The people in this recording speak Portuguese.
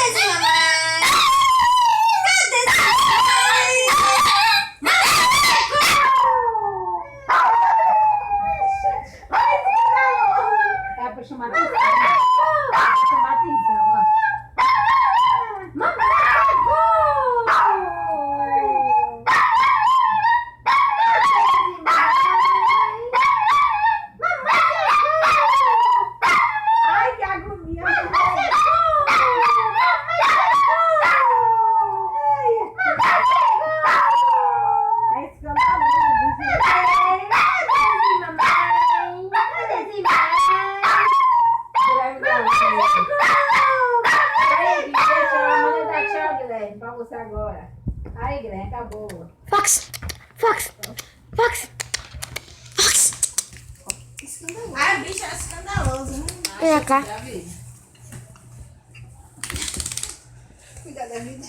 esse mamãe? Cadê esse mamãe? É pra chamar atenção. Pra chamar atenção, ó. Mamãe chegou! Ai, que agonia. É escandaloso, bicho. Aí, deixa eu mandar dar tchau, Guilherme, pra você agora. Aí, Guilherme, acabou. Fox! Fox! Fox! Fox! Ai, bicho, é escandaloso. Vem cá. Cuidado da vida.